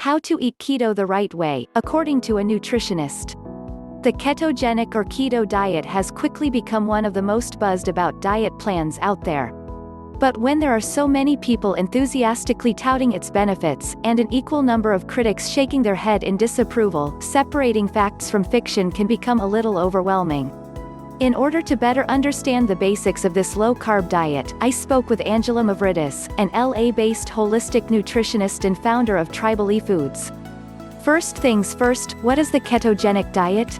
How to eat keto the right way, according to a nutritionist. The ketogenic or keto diet has quickly become one of the most buzzed about diet plans out there. But when there are so many people enthusiastically touting its benefits, and an equal number of critics shaking their head in disapproval, separating facts from fiction can become a little overwhelming. In order to better understand the basics of this low-carb diet, I spoke with Angela Mavridis, an LA-based holistic nutritionist and founder of Tribally Foods. First things first, what is the ketogenic diet?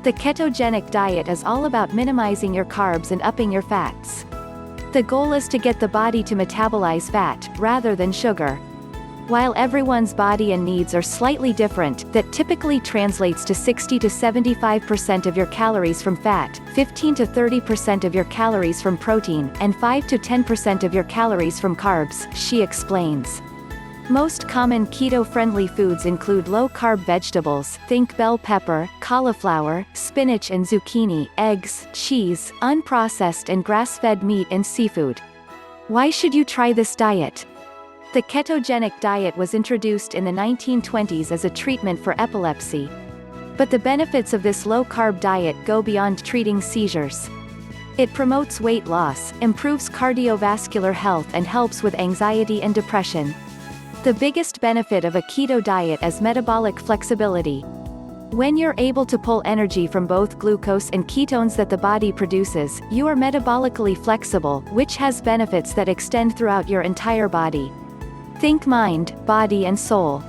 The ketogenic diet is all about minimizing your carbs and upping your fats. The goal is to get the body to metabolize fat, rather than sugar. While everyone's body and needs are slightly different, that typically translates to 60 to 75% of your calories from fat, 15 to 30% of your calories from protein, and 5 to 10% of your calories from carbs, she explains. Most common keto-friendly foods include low-carb vegetables, think bell pepper, cauliflower, spinach and zucchini, eggs, cheese, unprocessed and grass-fed meat and seafood. Why should you try this diet? The ketogenic diet was introduced in the 1920s as a treatment for epilepsy. But the benefits of this low-carb diet go beyond treating seizures. It promotes weight loss, improves cardiovascular health and helps with anxiety and depression. The biggest benefit of a keto diet is metabolic flexibility. When you're able to pull energy from both glucose and ketones that the body produces, you are metabolically flexible, which has benefits that extend throughout your entire body. Think mind, body and soul.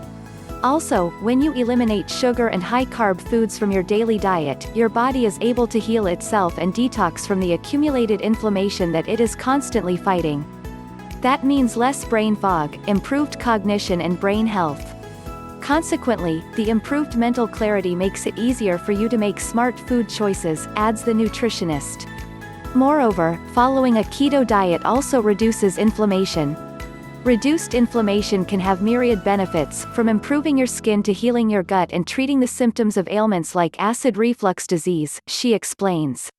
Also, when you eliminate sugar and high-carb foods from your daily diet, your body is able to heal itself and detox from the accumulated inflammation that it is constantly fighting. That means less brain fog, improved cognition and brain health. Consequently, the improved mental clarity makes it easier for you to make smart food choices, adds the nutritionist. Moreover, following a keto diet also reduces inflammation. Reduced inflammation can have myriad benefits, from improving your skin to healing your gut and treating the symptoms of ailments like acid reflux disease, she explains.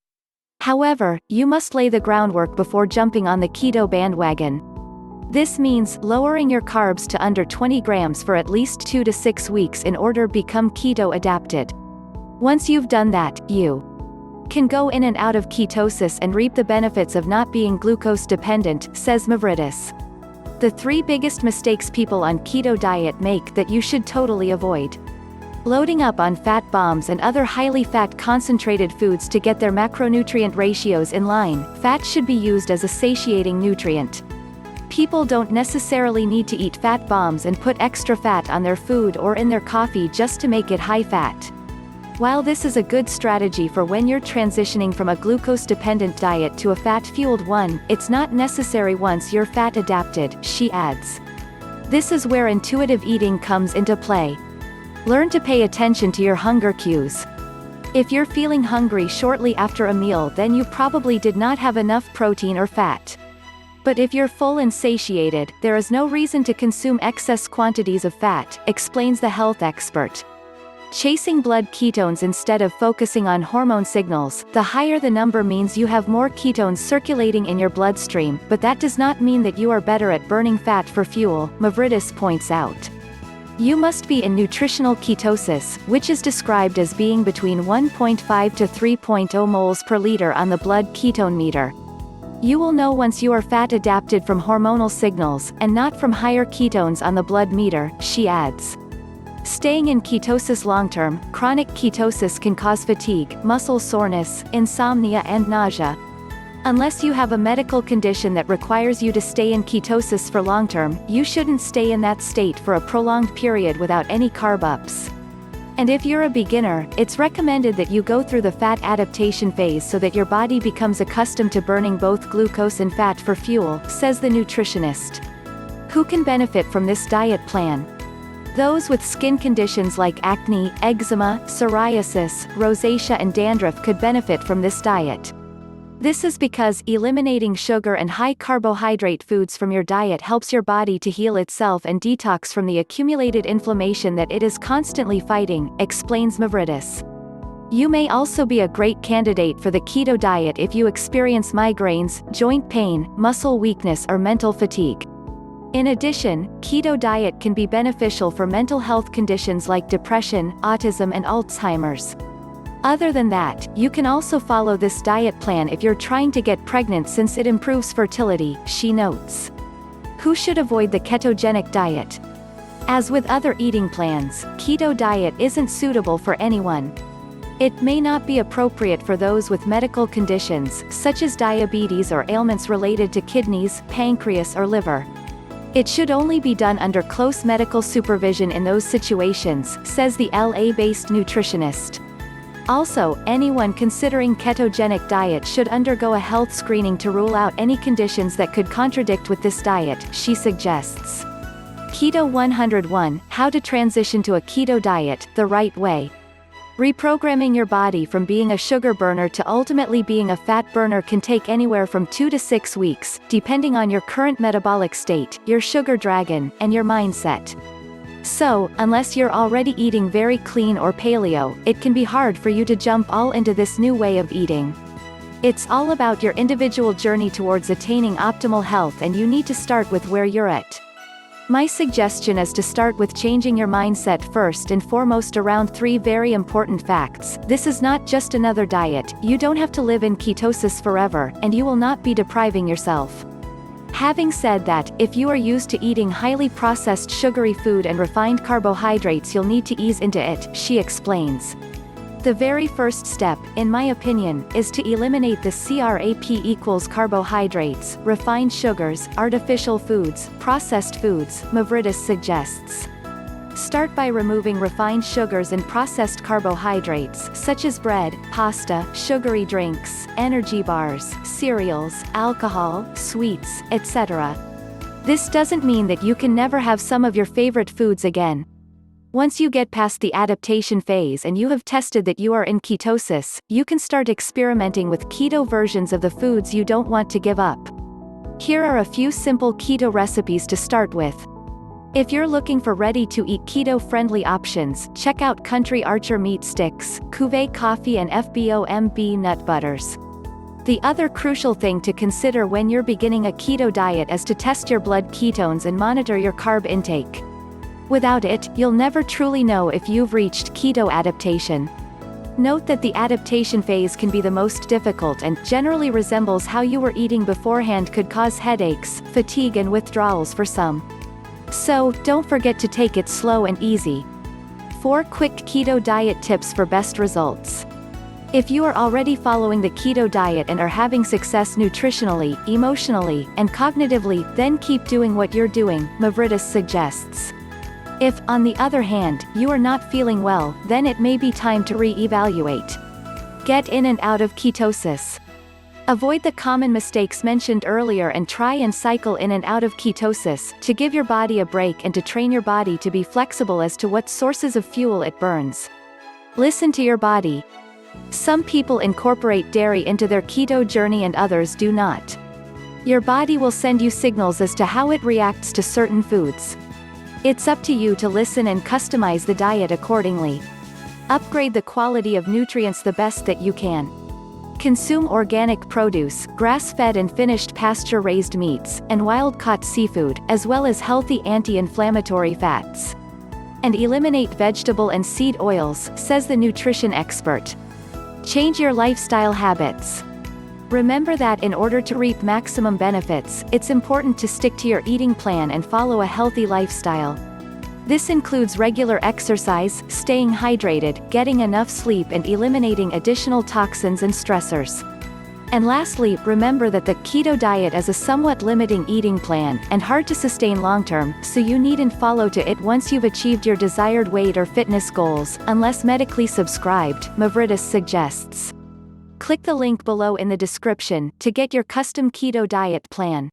However, you must lay the groundwork before jumping on the keto bandwagon. This means lowering your carbs to under 20 grams for at least 2 to 6 weeks in order to become keto adapted. Once you've done that, you can go in and out of ketosis and reap the benefits of not being glucose dependent, says Mavridis. The 3 biggest mistakes people on keto diet make that you should totally avoid. Loading up on fat bombs and other highly fat concentrated foods to get their macronutrient ratios in line. Fat should be used as a satiating nutrient. People don't necessarily need to eat fat bombs and put extra fat on their food or in their coffee just to make it high fat. While this is a good strategy for when you're transitioning from a glucose-dependent diet to a fat-fueled one, it's not necessary once you're fat adapted, she adds. This is where intuitive eating comes into play. Learn to pay attention to your hunger cues. If you're feeling hungry shortly after a meal, then you probably did not have enough protein or fat. But if you're full and satiated, there is no reason to consume excess quantities of fat, explains the health expert. Chasing blood ketones instead of focusing on hormone signals, the higher the number means you have more ketones circulating in your bloodstream, but that does not mean that you are better at burning fat for fuel, Mavridis points out. You must be in nutritional ketosis, which is described as being between 1.5 to 3.0 moles per liter on the blood ketone meter. You will know once you are fat adapted from hormonal signals, and not from higher ketones on the blood meter, she adds. Staying in ketosis long-term, chronic ketosis can cause fatigue, muscle soreness, insomnia and nausea. Unless you have a medical condition that requires you to stay in ketosis for long-term, you shouldn't stay in that state for a prolonged period without any carb ups. And if you're a beginner, it's recommended that you go through the fat adaptation phase so that your body becomes accustomed to burning both glucose and fat for fuel, says the nutritionist. Who can benefit from this diet plan? Those with skin conditions like acne, eczema, psoriasis, rosacea and dandruff could benefit from this diet. This is because eliminating sugar and high-carbohydrate foods from your diet helps your body to heal itself and detox from the accumulated inflammation that it is constantly fighting, explains Mavridis. You may also be a great candidate for the keto diet if you experience migraines, joint pain, muscle weakness or mental fatigue. In addition, keto diet can be beneficial for mental health conditions like depression, autism and Alzheimer's. Other than that, you can also follow this diet plan if you're trying to get pregnant since it improves fertility, she notes. Who should avoid the ketogenic diet? As with other eating plans, keto diet isn't suitable for anyone. It may not be appropriate for those with medical conditions, such as diabetes or ailments related to kidneys, pancreas or liver. It should only be done under close medical supervision in those situations, says the LA-based nutritionist. Also, anyone considering ketogenic diet should undergo a health screening to rule out any conditions that could contradict with this diet, she suggests. Keto 101, How to Transition to a Keto Diet, the Right Way. Reprogramming your body from being a sugar burner to ultimately being a fat burner can take anywhere from 2 to 6 weeks, depending on your current metabolic state, your sugar dragon, and your mindset. So, unless you're already eating very clean or paleo, it can be hard for you to jump all into this new way of eating. It's all about your individual journey towards attaining optimal health, and you need to start with where you're at. My suggestion is to start with changing your mindset first and foremost around 3 very important facts. This is not just another diet, you don't have to live in ketosis forever, and you will not be depriving yourself. Having said that, if you are used to eating highly processed sugary food and refined carbohydrates, you'll need to ease into it, she explains. The very first step, in my opinion, is to eliminate the CRAP equals carbohydrates, refined sugars, artificial foods, processed foods, Mavridis suggests. Start by removing refined sugars and processed carbohydrates, such as bread, pasta, sugary drinks, energy bars, cereals, alcohol, sweets, etc. This doesn't mean that you can never have some of your favorite foods again. Once you get past the adaptation phase and you have tested that you are in ketosis, you can start experimenting with keto versions of the foods you don't want to give up. Here are a few simple keto recipes to start with. If you're looking for ready-to-eat keto-friendly options, check out Country Archer meat sticks, Cuvée coffee and FBOMB nut butters. The other crucial thing to consider when you're beginning a keto diet is to test your blood ketones and monitor your carb intake. Without it, you'll never truly know if you've reached keto adaptation. Note that the adaptation phase can be the most difficult and generally resembles how you were eating beforehand, could cause headaches, fatigue and withdrawals for some. So, don't forget to take it slow and easy. 4 quick keto diet tips for best results. If you are already following the keto diet and are having success nutritionally, emotionally, and cognitively, then keep doing what you're doing, Mavridis suggests. If, on the other hand, you are not feeling well, then it may be time to re-evaluate. Get in and out of ketosis. Avoid the common mistakes mentioned earlier and try and cycle in and out of ketosis, to give your body a break and to train your body to be flexible as to what sources of fuel it burns. Listen to your body. Some people incorporate dairy into their keto journey and others do not. Your body will send you signals as to how it reacts to certain foods. It's up to you to listen and customize the diet accordingly. Upgrade the quality of nutrients the best that you can. Consume organic produce, grass-fed and finished pasture-raised meats, and wild-caught seafood, as well as healthy anti-inflammatory fats. And eliminate vegetable and seed oils, says the nutrition expert. Change your lifestyle habits. Remember that in order to reap maximum benefits, it's important to stick to your eating plan and follow a healthy lifestyle. This includes regular exercise, staying hydrated, getting enough sleep and eliminating additional toxins and stressors. And lastly, remember that the keto diet is a somewhat limiting eating plan, and hard to sustain long-term, so you needn't follow to it once you've achieved your desired weight or fitness goals, unless medically subscribed, Mavridis suggests. Click the link below in the description to get your custom keto diet plan.